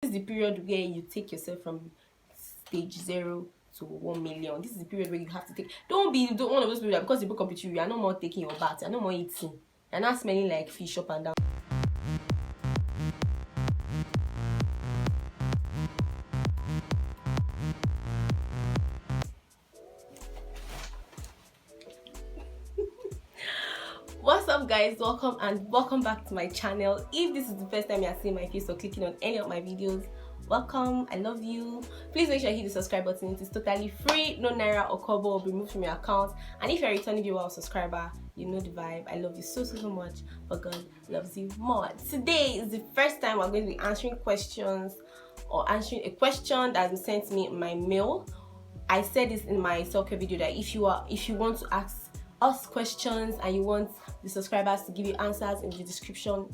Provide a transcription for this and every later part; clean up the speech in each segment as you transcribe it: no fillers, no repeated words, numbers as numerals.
is the period where you take yourself from stage 0 to 1 million. This is the period where you have to take. Don't be one of those people that because you broke up with you are no more taking your bath, you're no more eating, you're not smelling like fish up and down. What's up, guys? Welcome back to my channel. If this is the first time you're seeing my face or clicking on any of my videos, welcome. I love you. Please make sure you hit the subscribe button. It is totally free. No naira or kobo will be removed from your account. And if you're a returning viewer or subscriber, you know the vibe. I love you so much, but God loves you more. Today is the first time we're going to be answering questions or answering a question that was sent to me in my mail. I said this in my self-care video that if you want to ask us questions and you want the subscribers to give you answers in the description,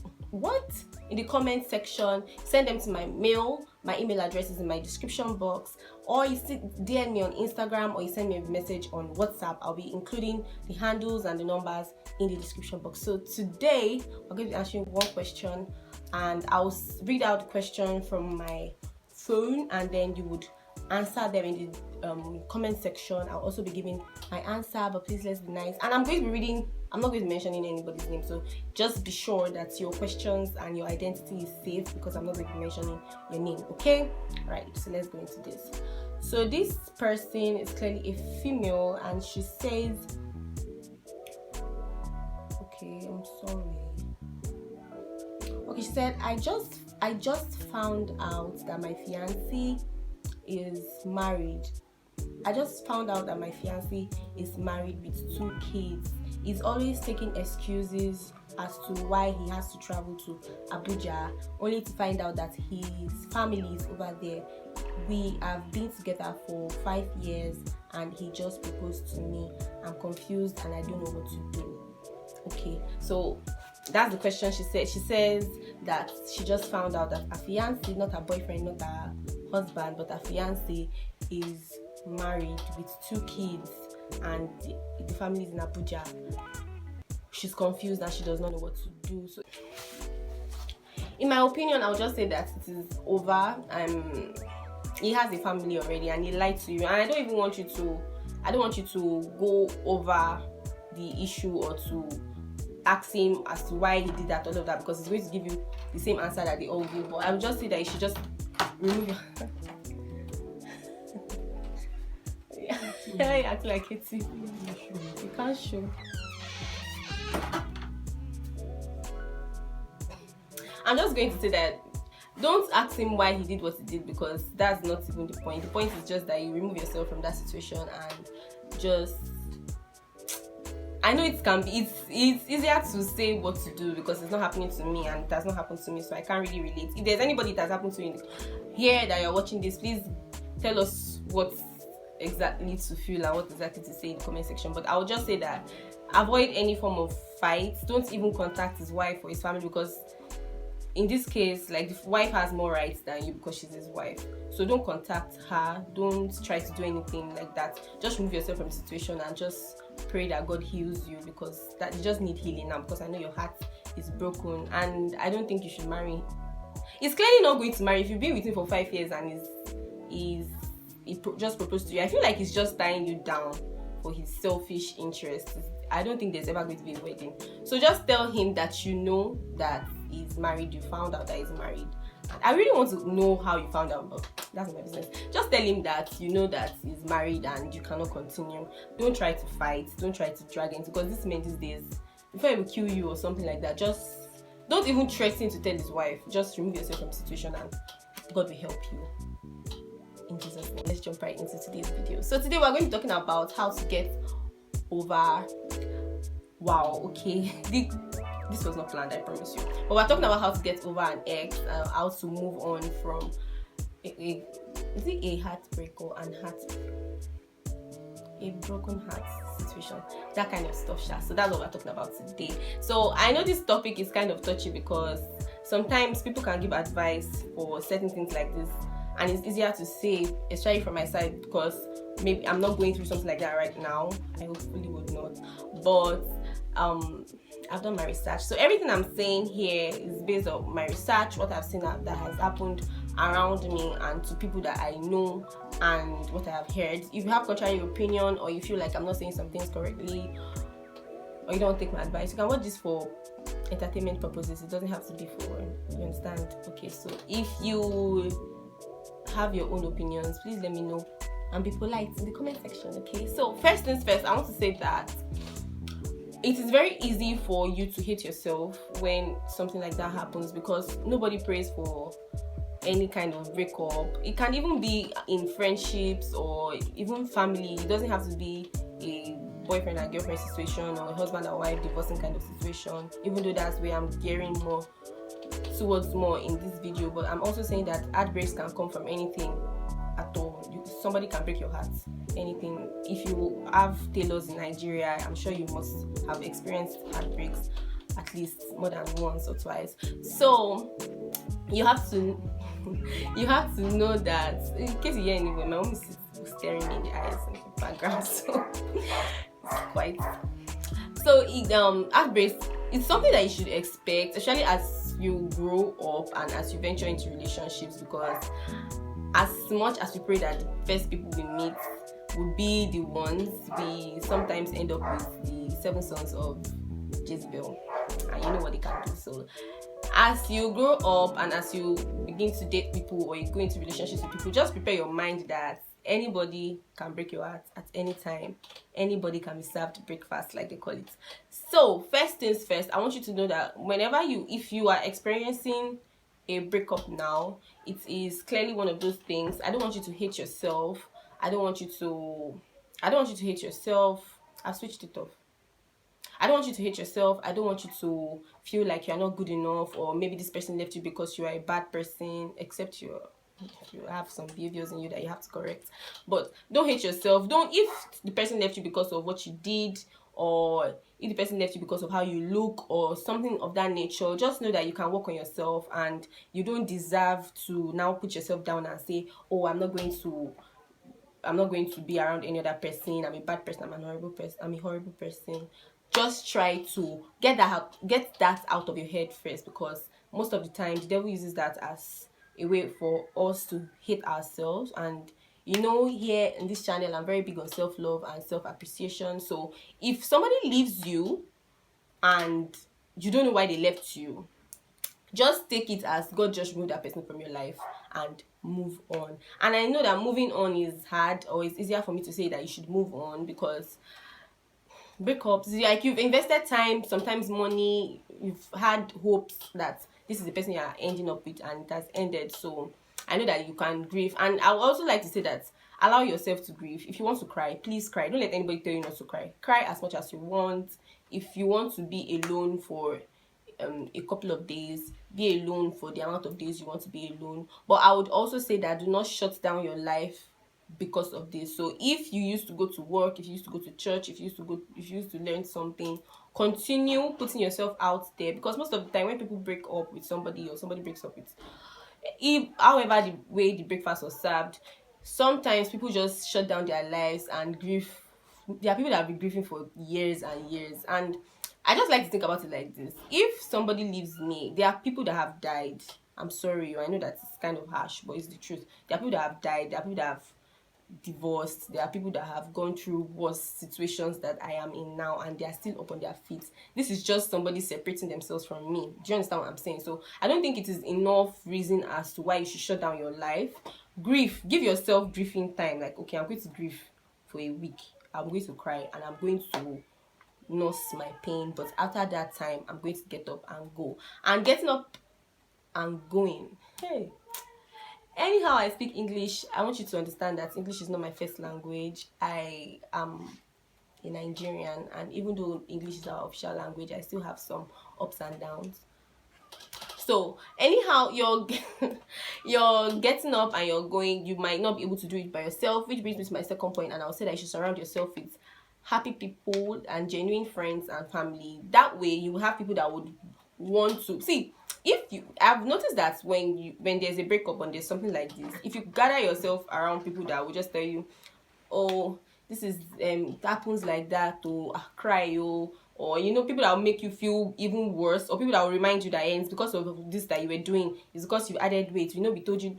in the comment section, send them to my mail. My email address is in my description box, or you DM me on Instagram, or you send me a message on WhatsApp. I'll be including the handles and the numbers in the description box. So today we're going to be answering one question, and I'll read out the question from my phone, and then you would answer them in the comment section. I'll also be giving my answer, but please let's be nice. And I'm going to be reading, I'm not going to be mentioning anybody's name, so just be sure that your questions and your identity is safe, because I'm not going to be mentioning your name. Okay, right, so let's go into this. So this person is clearly a female, and she says, okay, I'm sorry. Okay, she said, I just found out that my fiancé is married. I just found out that my fiancé is married with 2 kids. He's always taking excuses as to why he has to travel to Abuja, only to find out that his family is over there. We have been together for 5 years and he just proposed to me. I'm confused and I don't know what to do. Okay, so that's the question. She says that she just found out that her fiancé, not her boyfriend, not her husband, but her fiancé is married with 2 kids and the family is in Abuja. She's confused and she does not know what to do. So in my opinion, I'll just say that it is over. He has a family already and he lied to you, and I don't want you to go over the issue or to ask him as to why he did that, all of that, because he's going to give you the same answer that they all give. But I would just say that you should just remove your I act like it's you can't show. I'm just going to say that don't ask him why he did what he did, because that's not even the point. The point is just that you remove yourself from that situation and just, I know it can be, it's easier to say what to do because it's not happening to me and it has not happened to me, so I can't really relate. If there's anybody that has happened to you here that you're watching this, please tell us what exactly to feel and what exactly to say in the comment section. But I would just say that avoid any form of fight. Don't even contact his wife or his family, because in this case, like, the wife has more rights than you because she's his wife. So don't contact her, don't try to do anything like that. Just remove yourself from the situation and just pray that God heals you, because that you just need healing now, because I know your heart is broken and I don't think you should marry. He's clearly not going to marry. If you've been with him for 5 years and he just proposed to you, I feel like he's just tying you down for his selfish interests. I don't think there's ever going to be a wedding. So just tell him that you know that he's married, you found out that he's married. I really want to know how you found out, but that's my business. Just tell him that you know that he's married and you cannot continue. Don't try to fight, don't try to drag into, because this man these days, before he will kill you or something like that, just don't even threaten to tell his wife. Just remove yourself from the situation and God will help you. In Jesus' name. Let's jump right into today's video. So today we're going to be talking about how to get over, wow, okay, this was not planned, I promise you, but we're talking about how to get over an ex, how to move on from is it a heartbreak or a broken heart situation, that kind of stuff. So that's what we're talking about today. So I know this topic is kind of touchy because sometimes people can give advice for certain things like this, and it's easier to say, especially from my side, because maybe I'm not going through something like that right now. I hopefully would not, but I've done my research. So everything I'm saying here is based on my research, what I've seen that has happened around me and to people that I know and what I have heard. If you have contrary opinion, or you feel like I'm not saying some things correctly, or you don't take my advice, you can watch this for entertainment purposes. It doesn't have to be for, you understand? Okay, so if you have your own opinions, please let me know and be polite in the comment section. Okay, so first things first, I want to say that it is very easy for you to hate yourself when something like that happens, because nobody prays for any kind of breakup. It can even be in friendships or even family. It doesn't have to be a boyfriend and girlfriend situation or a husband and wife divorcing kind of situation, even though that's where I'm gearing more towards more in this video. But I'm also saying that heartbreaks can come from anything at all. Somebody can break your heart, anything. If you have tailors in Nigeria, I'm sure you must have experienced heartbreaks at least more than once or twice. So you have to know that, in case you hear anyway, my mom is staring me in the eyes in the background, so it's quite. So heartbreaks, it's something that you should expect, especially as you grow up and as you venture into relationships, because as much as we pray that the first people we meet will be the ones, we sometimes end up with the 7 sons of Jezebel, and you know what they can do. So as you grow up and as you begin to date people or you go into relationships with people, just prepare your mind that anybody can break your heart at any time. Anybody can be served breakfast, like they call it. So first things first, I want you to know that if you are experiencing a breakup now, it is clearly one of those things. I don't want you to hate yourself. I don't want you to hate yourself. I've switched it off. I don't want you to hate yourself. I don't want you to feel like you're not good enough, or maybe this person left you because you are a bad person, except you have some behaviors in you that you have to correct. But don't hate yourself. If the person left you because of what you did, or if the person left you because of how you look or something of that nature, just know that you can work on yourself, and you don't deserve to now put yourself down and say, oh, I'm not going to be around any other person. I'm a bad person. I'm a horrible person. Just try to get that out of your head first, because most of the time the devil uses that as a way for us to hate ourselves. And here in this channel, I'm very big on self-love and self-appreciation. So if somebody leaves you and you don't know why they left you, just take it as God just removed that person from your life and move on. And I know that moving on is hard, or it's easier for me to say that you should move on, because breakups, like, you've invested time, sometimes money, you've had hopes that this is the person you are ending up with, and it has ended. So I know that you can grieve, and I would also like to say that allow yourself to grieve. If you want to cry, please cry. Don't let anybody tell you not to cry. Cry as much as you want. If you want to be alone for a couple of days, be alone for the amount of days you want to be alone. But I would also say that do not shut down your life because of this. So if you used to go to work, if you used to go to church, if you used to learn something, continue putting yourself out there, because most of the time when people break up with somebody, or somebody breaks up with, however the way the breakfast was served, sometimes people just shut down their lives and grieve. There are people that have been grieving for years and years, and I just like to think about it like this. If somebody leaves me, there are people that have died. I'm sorry, I know that it's kind of harsh, but it's the truth. There are people that have died. There are people that have divorced. There are people that have gone through worse situations that I am in now, and they are still up on their feet. This is just somebody separating themselves from me. Do you understand what I'm saying? So I don't think it is enough reason as to why you should shut down your life. Grief. Give yourself grieving time. Like, okay, I'm going to grieve for a week. I'm going to cry, and I'm going to nurse my pain. But after that time, I'm going to get up and go. And getting up and going, hey, anyhow I speak English, I want you to understand that English is not my first language. I am a Nigerian, and even though English is our official language, I still have some ups and downs. So anyhow, you're getting up and you're going. You might not be able to do it by yourself, which brings me to my second point, and I'll say that you should surround yourself with happy people and genuine friends and family. That way you will have people that would want to see. I've noticed that when there's a breakup and there's something like this, if you gather yourself around people that will just tell you, oh, this is it happens like that, or cry, or people that will make you feel even worse, or people that will remind you that it's because of this that you were doing, it's because you added weight. We told you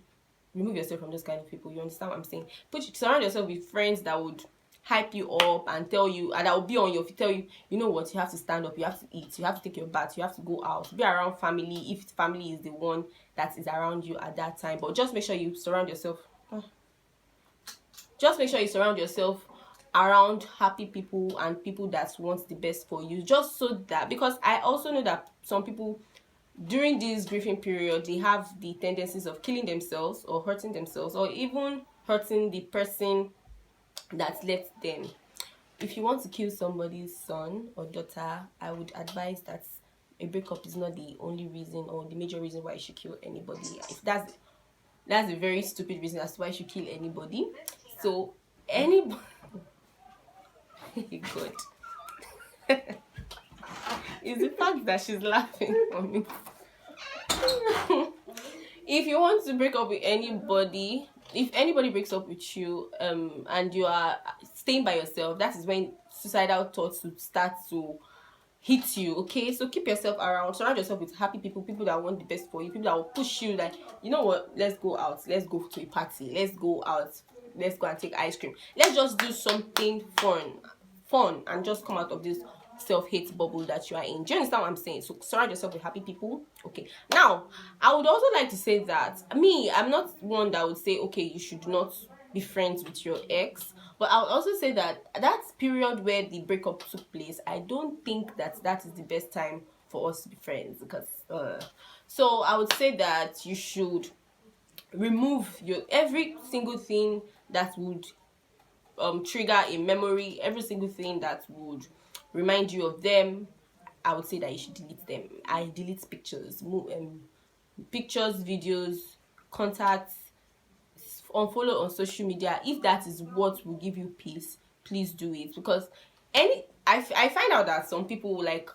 remove yourself from those kind of people. You understand what I'm saying? Surround yourself with friends that would hype you up and tell you, and that will be on your feet, tell you, you know what, you have to stand up, you have to eat, you have to take your bath, you have to go out, be around family if family is the one that is around you at that time. But just make sure you surround yourself around happy people and people that want the best for you, just so that, because I also know that some people during this grieving period, they have the tendencies of killing themselves or hurting themselves, or even hurting the person that left them. If you want to kill somebody's son or daughter, I would advise that a breakup is not the only reason or the major reason why you should kill anybody. If that's a very stupid reason as to why you should kill anybody. So anybody good. It's the fact that she's laughing for me. If you want to break up with anybody, if anybody breaks up with you and you are staying by yourself, that is when suicidal thoughts would start to hit you. Okay, so keep yourself around, surround yourself with happy people, people that want the best for you, people that will push you, like, you know what, let's go out, let's go to a party, let's go out, let's go and take ice cream, let's just do something fun and just come out of this self-hate bubble that you are in. Do you understand what I'm saying? So surround yourself with happy people. Okay, now I would also like to say that I'm not one that would say, okay, you should not be friends with your ex, but I would also say that that period where the breakup took place, I don't think that is the best time for us to be friends, because so I would say that you should remove every single thing that would trigger a memory, every single thing that would remind you of them. I would say that you should delete them. I delete pictures, videos, contacts, unfollow on social media. If that is what will give you peace, please do it. Because I find out that some people, like,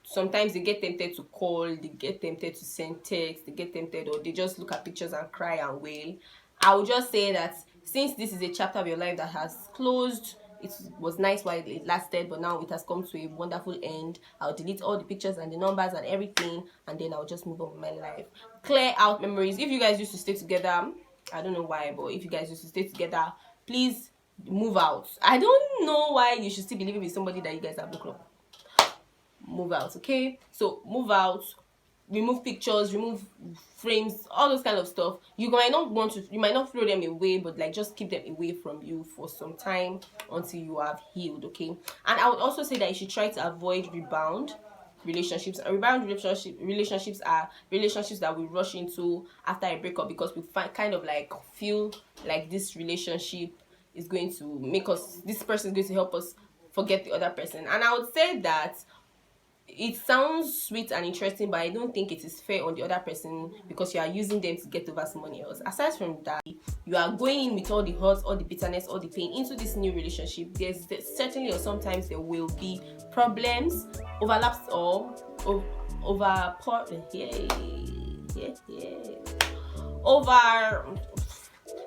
sometimes they get tempted to call, they get tempted to send text, they get tempted, or they just look at pictures and cry and wail. I would just say that since this is a chapter of your life that has closed, it was nice while it lasted, but now it has come to a wonderful end. I'll delete all the pictures and the numbers and everything, and then I'll just move on with my life. Clear out memories. If you guys used to stay together, I don't know why, but if you guys used to stay together, please move out. I don't know why you should still be living with somebody that you guys have broken up. Move out, okay? So move out, remove pictures, remove frames, all those kind of stuff. You might not throw them away, but like just keep them away from you for some time until you have healed. Okay, and I would also say that you should try to avoid rebound relationships. Rebound relationships are relationships that we rush into after a breakup, because we feel like this relationship is going to make us, this person is going to help us forget the other person. And I would say that it sounds sweet and interesting, but I don't think it is fair on the other person, because you are using them to get over somebody else. Aside from that, you are going in with all the hurt, all the bitterness, all the pain into this new relationship. There's certainly, or sometimes there will be problems, overlaps, or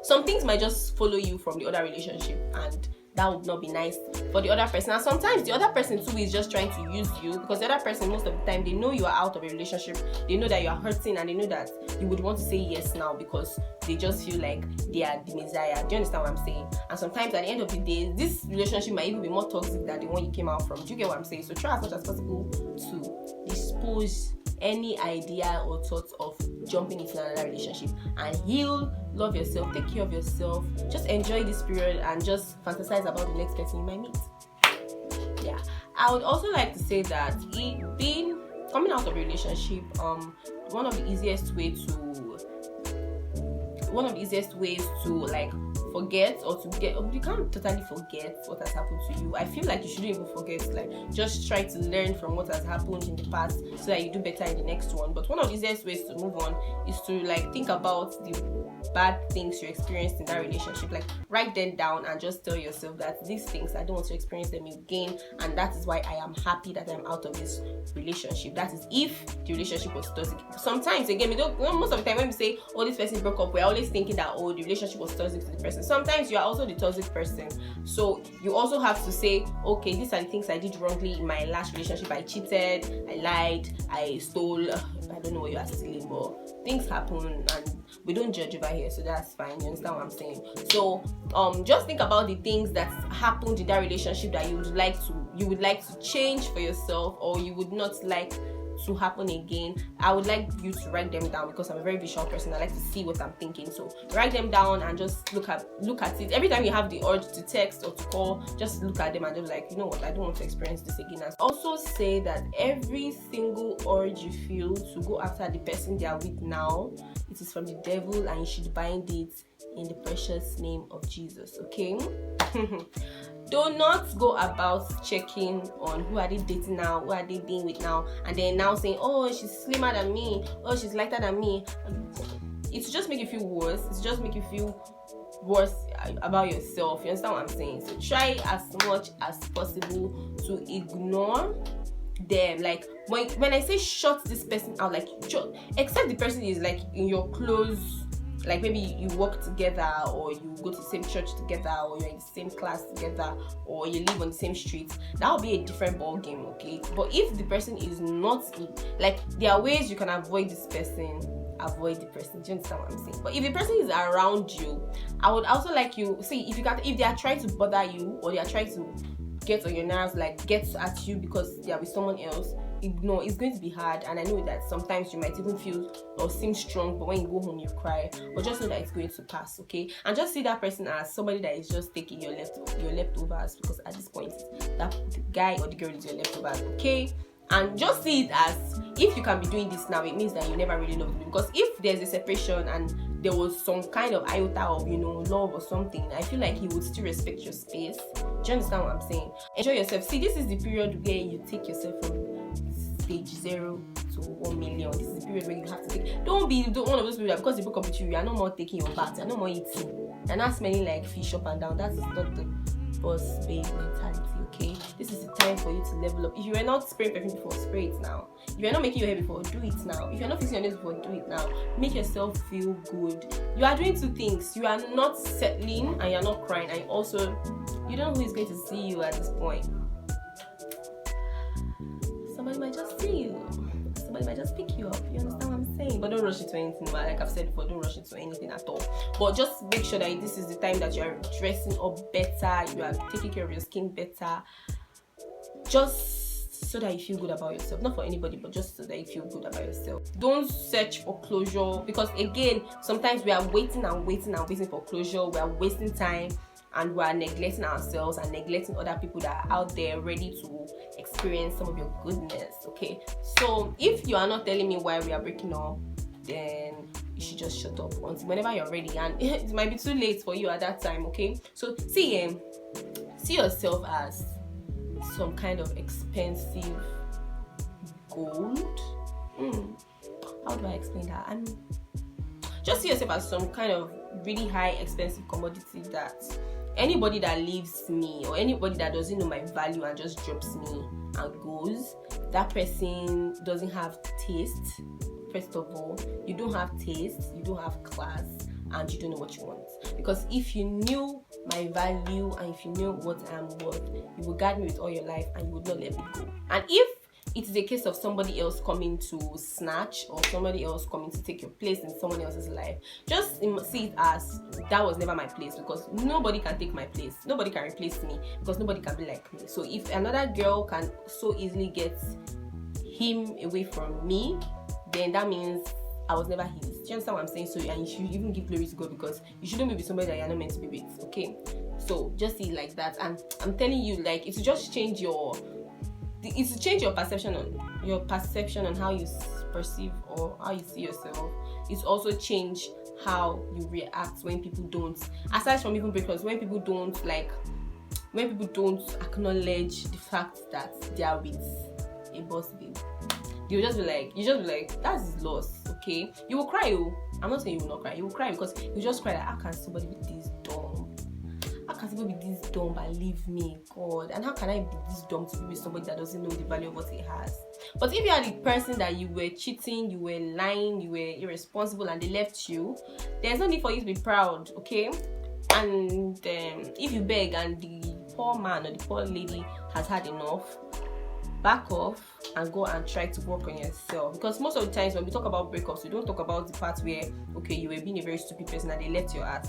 some things might just follow you from the other relationship, and that would not be nice for the other person. And sometimes the other person too is just trying to use you, because the other person, most of the time, they know you are out of a relationship, they know that you are hurting, and they know that you would want to say yes now because they just feel like they are the messiah. Do you understand what I'm saying? And sometimes at the end of the day, this relationship might even be more toxic than the one you came out from. Do you get what I'm saying? So try as much as possible to dispose any idea or thoughts of jumping into another relationship, and heal, love yourself, take care of yourself, just enjoy this period, and just fantasize about the next person you might meet. Yeah, I would also like to say that coming out of a relationship, one of the easiest ways to like forget, or to get, you can't totally forget what has happened to you. I feel like you shouldn't even forget, like just try to learn from what has happened in the past so that you do better in the next one. But one of the easiest ways to move on is to like think about the bad things you experienced in that relationship, like write them down and just tell yourself that these things, I don't want to experience them again, and that is why I am happy that I'm out of this relationship. That is if the relationship was toxic. Sometimes again, most of the time when we say, oh, this person broke up, we're always thinking that, oh, the relationship was toxic to the person. Sometimes you are also the toxic person, so you also have to say, okay, these are the things I did wrongly in my last relationship. I cheated, I lied, I stole, I don't know what you are stealing, but things happen, and we don't judge over here, so that's fine. You understand what I'm saying? So just think about the things that happened in that relationship that you would like to change for yourself, or you would not like to happen again. I would like you to write them down, because I'm a very visual person. I like to see what I'm thinking. So write them down and just look at it. Every time you have the urge to text or to call, just look at them and just like, you know what, I don't want to experience this again. And also say that every single urge you feel to go after the person they are with now, it is from the devil, and you should bind it in the precious name of Jesus. Okay. Do not go about checking on who are they dating now, who are they being with now, and then now saying, oh, she's slimmer than me, oh, she's lighter than me. It's just make you feel worse. It's just make you feel worse about yourself. You understand what I'm saying? So try as much as possible to ignore them. Like when I say shut this person out, like except the person is like in your close, like maybe you work together, or you go to the same church together, or you're in the same class together, or you live on the same street, that will be a different ball game. Okay, but if the person is not, like, there are ways you can avoid this person, avoid the person. Do you understand what I'm saying? But if the person is around you, I would also like you see if they are trying to bother you, or they are trying to get on your nerves, like get at you because they are with someone else, ignore. It's going to be hard, and I know that sometimes you might even feel or seem strong, but when you go home you cry. But just know that it's going to pass. Okay, and just see that person as somebody that is just taking your leftovers, because at this point that guy or the girl is your leftovers. Okay, and just see it as, if you can be doing this now, it means that you never really loved me. Because if there's a separation and there was some kind of iota of, love or something, I feel like he would still respect your space. Do you understand what I'm saying? Enjoy yourself. See, this is the period where you take yourself from stage 0 to 1 million. This is the period where you have to take. Don't be one of those people that because you broke up with you are no more taking your bath, you're no more eating, and not smelling like fish up and down. That is not the boss babe mentality. Okay, this is the time for you to level up. If you were not spraying perfume before, spray it now. If you're not making your hair before, do it now. If you're not fixing your nails before, do it now. Make yourself feel good. You are doing two things. You are not settling and you're not crying, and also you don't know who is going to see you at this point. Somebody might just see you. Somebody might just pick you up. You understand what I'm saying? But don't rush into anything. Like I've said before, don't rush into anything at all. But just make sure that this is the time that you are dressing up better, you are taking care of your skin better, just so that you feel good about yourself. Not for anybody, but just so that you feel good about yourself. Don't search for closure, because again, sometimes we are waiting for closure. We are wasting time, and we are neglecting ourselves and neglecting other people that are out there ready to experience some of your goodness. Okay, so if you are not telling me why we are breaking up, then you should just shut up until whenever you're ready, and it might be too late for you at that time. Okay, so see yourself as some kind of expensive gold. How do I explain that? Just see yourself as some kind of really high expensive commodity that anybody that leaves me, or anybody that doesn't know my value and just drops me and goes, that person doesn't have taste. First of all, you don't have taste, you don't have class, and you don't know what you want. Because if you knew my value and if you knew what I am worth, you would guard me with all your life and you would not let me go. And if it is a case of somebody else coming to snatch, or somebody else coming to take your place in someone else's life, just see it as that was never my place, because nobody can take my place, nobody can replace me, because nobody can be like me. So if another girl can so easily get him away from me, then that means I was never his. Do you understand what I'm saying? So, and you should even give glory to God, because you shouldn't be with somebody that you're not meant to be with. Okay, so just see it like that. And I'm telling you, like, it's to just change your perception on how you perceive or how you see yourself. It's also change how you react when people don't, aside from even breakups, when people don't acknowledge the fact that they are with a boss babe. You just be like, that's his loss. Okay, you will cry. I'm not saying you will not cry. You will cry, because you just cry like, how can somebody be this dumb? How can somebody be this dumb and leave me, God? And how can I be this dumb to be with somebody that doesn't know the value of what he has? But if you are the person that you were cheating, you were lying, you were irresponsible, and they left you, there's no need for you to be proud. Okay, and if you beg and the poor man or the poor lady has had enough, back off and go and try to work on yourself. Because most of the times when we talk about breakups, we don't talk about the part where, okay, you were being a very stupid person and they left your ass.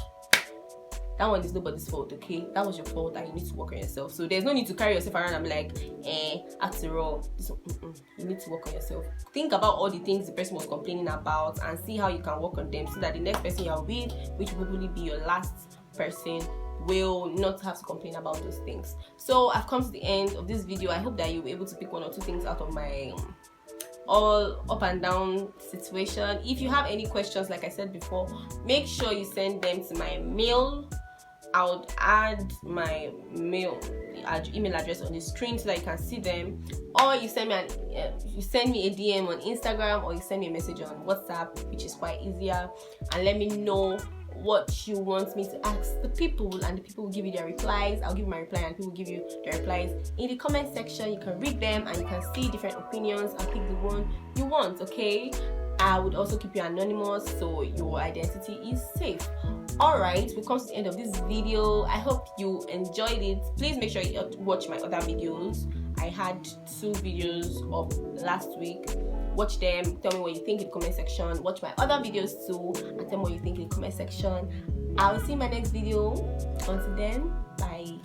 That one is nobody's fault, okay? That was your fault and you need to work on yourself. So there's no need to carry yourself around and be like, after all, you need to work on yourself. Think about all the things the person was complaining about and see how you can work on them, so that the next person you're with, which will probably be your last person, will not have to complain about those things. So I've come to the end of this video. I hope that you'll be able to pick one or two things out of my all up and down situation. If you have any questions, like I said before, make sure you send them to my mail. I would add my email address on the screen so that you can see them, or you send me a DM on Instagram, or you send me a message on WhatsApp, which is quite easier, and let me know what you want me to ask the people, and the people will give you their replies. I'll give you my reply and people will give you their replies in the comment section. You can read them and you can see different opinions and pick the one you want, okay? I would also keep you anonymous so your identity is safe. Alright, we come to the end of this video. I hope you enjoyed it. Please make sure you watch my other videos. I had 2 videos of last week. Watch them, tell me what you think in the comment section. Watch my other videos too and tell me what you think in the comment section. I will see you in my next video. Until then, bye.